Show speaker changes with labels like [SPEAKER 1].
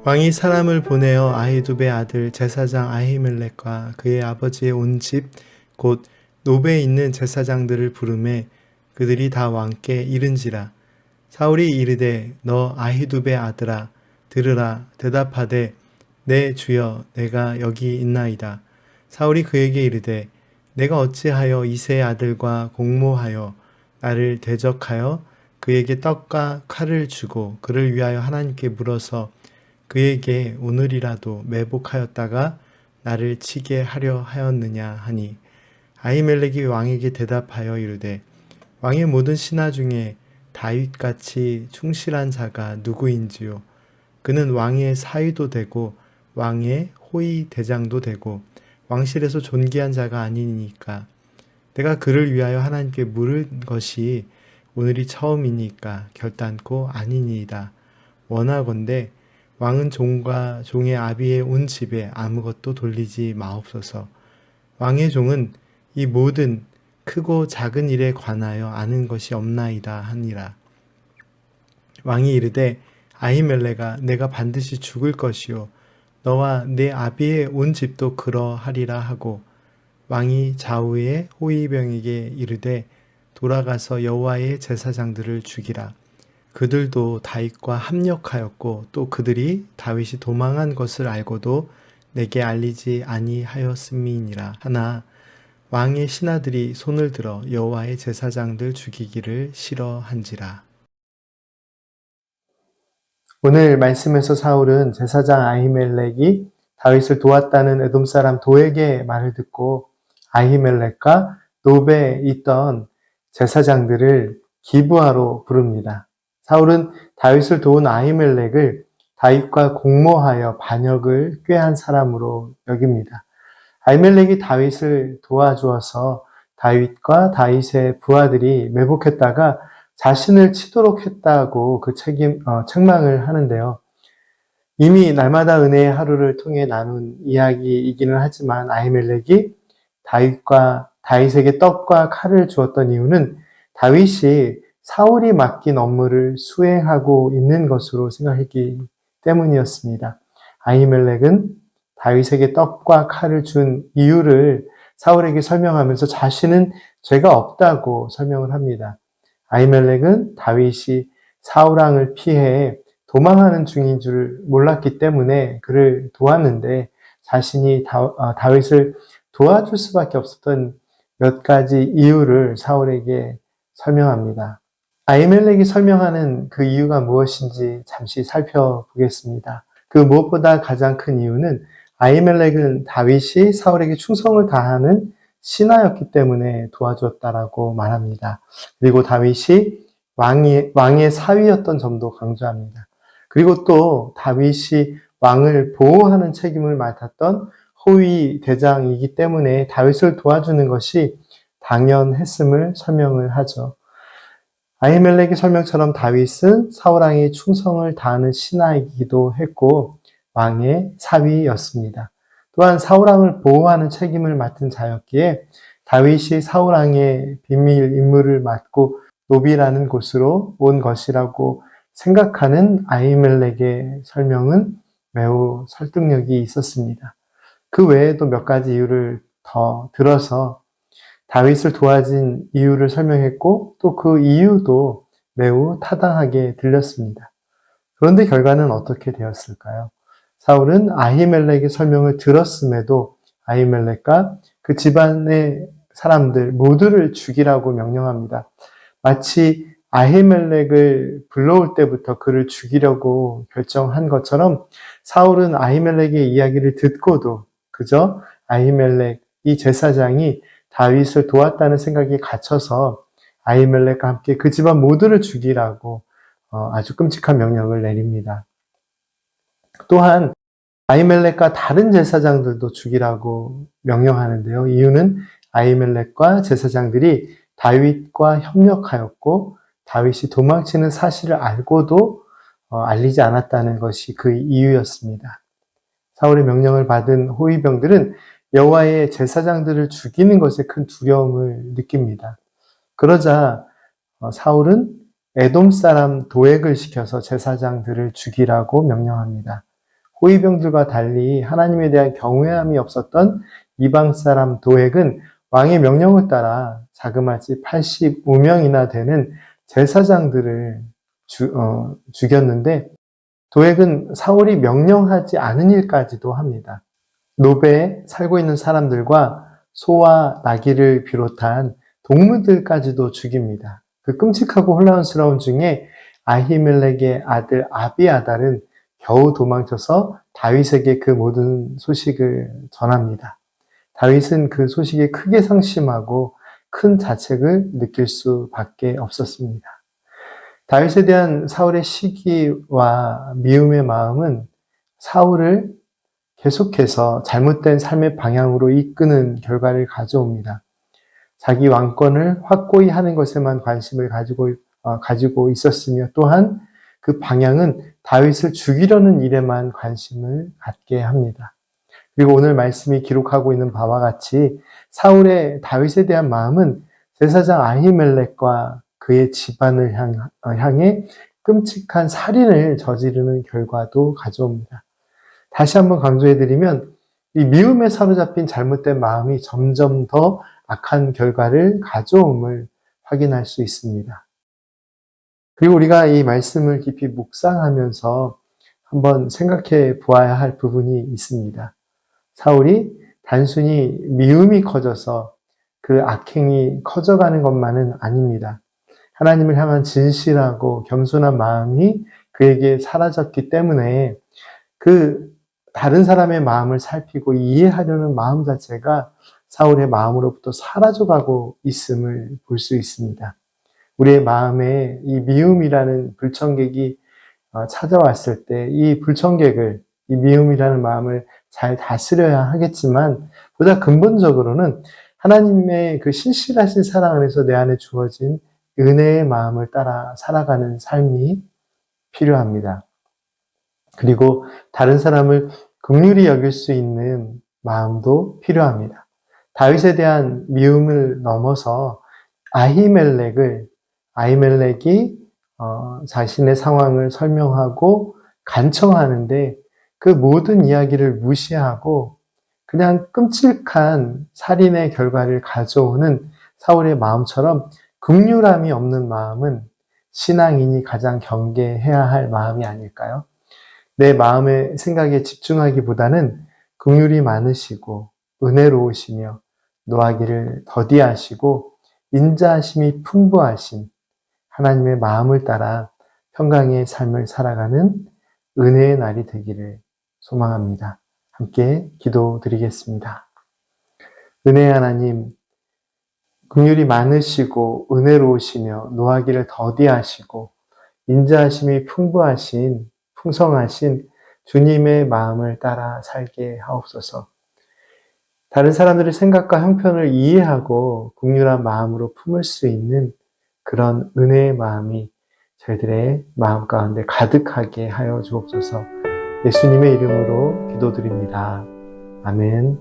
[SPEAKER 1] 왕이 사람을 보내어 아히두베 아들 제사장 아히멜렉과 그의 아버지의 온 집 곧 노베에 있는 제사장들을 부르매 그들이 다 왕께 이른지라. 사울이 이르되 너 아히두베 아들아 들으라. 대답하되 내 주여 내가 여기 있나이다. 사울이 그에게 이르되 내가 어찌하여 이새의 아들과 공모하여 나를 대적하여 그에게 떡과 칼을 주고 그를 위하여 하나님께 물어서 그에게 오늘이라도 매복하였다가 나를 치게 하려 하였느냐 하니, 아히멜렉이 왕에게 대답하여 이르되 왕의 모든 신하 중에 다윗같이 충실한 자가 누구인지요. 그는 왕의 사위도 되고 왕의 호위 대장도 되고 왕실에서 존귀한 자가 아니니까 내가 그를 위하여 하나님께 물은 것이 오늘이 처음이니까 결단코 아니니이다. 원하건대 왕은 종과 종의 아비의 온 집에 아무것도 돌리지 마옵소서. 왕의 종은 이 모든 크고 작은 일에 관하여 아는 것이 없나이다 하니라. 왕이 이르되 아히멜렉아 내가 반드시 죽을 것이요 너와 내 아비의 온 집도 그러하리라 하고, 왕이 좌우의 호위병에게 이르되 돌아가서 여호와의 제사장들을 죽이라. 그들도 다윗과 합력하였고 또 그들이 다윗이 도망한 것을 알고도 내게 알리지 아니하였음이니라 하나, 왕의 신하들이 손을 들어 여호와의 제사장들 죽이기를 싫어한지라. 오늘 말씀에서 사울은 제사장 아히멜렉이 다윗을 도왔다는 에돔 사람 도에게 말을 듣고 아히멜렉과 노베에 있던 제사장들을 기부하러 부릅니다. 사울은 다윗을 도운 아히멜렉을 다윗과 공모하여 반역을 꾀한 사람으로 여깁니다. 아히멜렉이 다윗을 도와주어서 다윗과 다윗의 부하들이 매복했다가 자신을 치도록 했다고 책망을 하는데요. 이미 날마다 은혜의 하루를 통해 나눈 이야기이기는 하지만 아히멜렉이 다윗에게 떡과 칼을 주었던 이유는 다윗이 사울이 맡긴 업무를 수행하고 있는 것으로 생각했기 때문이었습니다. 아히멜렉은 다윗에게 떡과 칼을 준 이유를 사울에게 설명하면서 자신은 죄가 없다고 설명을 합니다. 아히멜렉은 다윗이 사울 왕을 피해 도망하는 중인 줄 몰랐기 때문에 그를 도왔는데, 자신이 다윗을 도와줄 수밖에 없었던 몇 가지 이유를 사울에게 설명합니다. 아히멜렉이 설명하는 그 이유가 무엇인지 잠시 살펴보겠습니다. 그 무엇보다 가장 큰 이유는 아히멜렉은 다윗이 사울에게 충성을 다하는 신하였기 때문에 도와주었다라고 말합니다. 그리고 다윗이 왕의 사위였던 점도 강조합니다. 그리고 또 다윗이 왕을 보호하는 책임을 맡았던 호위 대장이기 때문에 다윗을 도와주는 것이 당연했음을 설명을 하죠. 아히멜렉의 설명처럼 다윗은 사울왕의 충성을 다하는 신하이기도 했고 왕의 사위였습니다. 또한 사울왕을 보호하는 책임을 맡은 자였기에 다윗이 사울왕의 비밀 임무를 맡고 노비라는 곳으로 온 것이라고 생각하는 아히멜렉의 설명은 매우 설득력이 있었습니다. 그 외에도 몇 가지 이유를 더 들어서 다윗을 도와준 이유를 설명했고 또 그 이유도 매우 타당하게 들렸습니다. 그런데 결과는 어떻게 되었을까요? 사울은 아히멜렉의 설명을 들었음에도 아히멜렉과 그 집안의 사람들 모두를 죽이라고 명령합니다. 마치 아히멜렉을 불러올 때부터 그를 죽이려고 결정한 것처럼 사울은 아히멜렉의 이야기를 듣고도 그저 아히멜렉, 이 제사장이 다윗을 도왔다는 생각에 갇혀서 아히멜렉과 함께 그 집안 모두를 죽이라고 아주 끔찍한 명령을 내립니다. 또한 아히멜렉과 다른 제사장들도 죽이라고 명령하는데요. 이유는 아히멜렉과 제사장들이 다윗과 협력하였고 다윗이 도망치는 사실을 알고도 알리지 않았다는 것이 그 이유였습니다. 사울의 명령을 받은 호위병들은 여호와의 제사장들을 죽이는 것에 큰 두려움을 느낍니다. 그러자 사울은 에돔 사람 도액을 시켜서 제사장들을 죽이라고 명령합니다. 호위병들과 달리 하나님에 대한 경외함이 없었던 이방 사람 도액은 왕의 명령을 따라 자그마치 85명이나 되는 제사장들을 죽였는데 도액은 사울이 명령하지 않은 일까지도 합니다. 노베에 살고 있는 사람들과 소와 나귀를 비롯한 동물들까지도 죽입니다. 그 끔찍하고 혼란스러운 중에 아히멜렉의 아들 아비아달은 겨우 도망쳐서 다윗에게 그 모든 소식을 전합니다. 다윗은 그 소식에 크게 상심하고 큰 자책을 느낄 수밖에 없었습니다. 다윗에 대한 사울의 시기와 미움의 마음은 사울을 계속해서 잘못된 삶의 방향으로 이끄는 결과를 가져옵니다. 자기 왕권을 확고히 하는 것에만 관심을 가지고 있었으며 또한 그 방향은 다윗을 죽이려는 일에만 관심을 갖게 합니다. 그리고 오늘 말씀이 기록하고 있는 바와 같이 사울의 다윗에 대한 마음은 제사장 아히멜렉과 그의 집안을 향해 끔찍한 살인을 저지르는 결과도 가져옵니다. 다시 한번 강조해드리면 이 미움에 사로잡힌 잘못된 마음이 점점 더 악한 결과를 가져옴을 확인할 수 있습니다. 그리고 우리가 이 말씀을 깊이 묵상하면서 한번 생각해 보아야 할 부분이 있습니다. 사울이 단순히 미움이 커져서 그 악행이 커져가는 것만은 아닙니다. 하나님을 향한 진실하고 겸손한 마음이 그에게 사라졌기 때문에 그 다른 사람의 마음을 살피고 이해하려는 마음 자체가 사울의 마음으로부터 사라져가고 있음을 볼 수 있습니다. 우리의 마음에 이 미움이라는 불청객이 찾아왔을 때 이 불청객을, 이 미움이라는 마음을 잘 다스려야 하겠지만 보다 근본적으로는 하나님의 그 신실하신 사랑 안에서 내 안에 주어진 은혜의 마음을 따라 살아가는 삶이 필요합니다. 그리고 다른 사람을 긍휼히 여길 수 있는 마음도 필요합니다. 다윗에 대한 미움을 넘어서 아히멜렉이 자신의 상황을 설명하고 간청하는데 그 모든 이야기를 무시하고 그냥 끔찍한 살인의 결과를 가져오는 사울의 마음처럼 긍휼함이 없는 마음은 신앙인이 가장 경계해야 할 마음이 아닐까요? 내 마음의 생각에 집중하기보다는 긍휼이 많으시고 은혜로우시며 노하기를 더디하시고 인자하심이 풍부하신 하나님의 마음을 따라 평강의 삶을 살아가는 은혜의 날이 되기를 소망합니다. 함께 기도드리겠습니다. 은혜의 하나님, 긍휼이 많으시고 은혜로우시며 노하기를 더디하시고 인자하심이 풍성하신 주님의 마음을 따라 살게 하옵소서. 다른 사람들의 생각과 형편을 이해하고 긍휼한 마음으로 품을 수 있는 그런 은혜의 마음이 저희들의 마음 가운데 가득하게 하여 주옵소서. 예수님의 이름으로 기도드립니다. 아멘.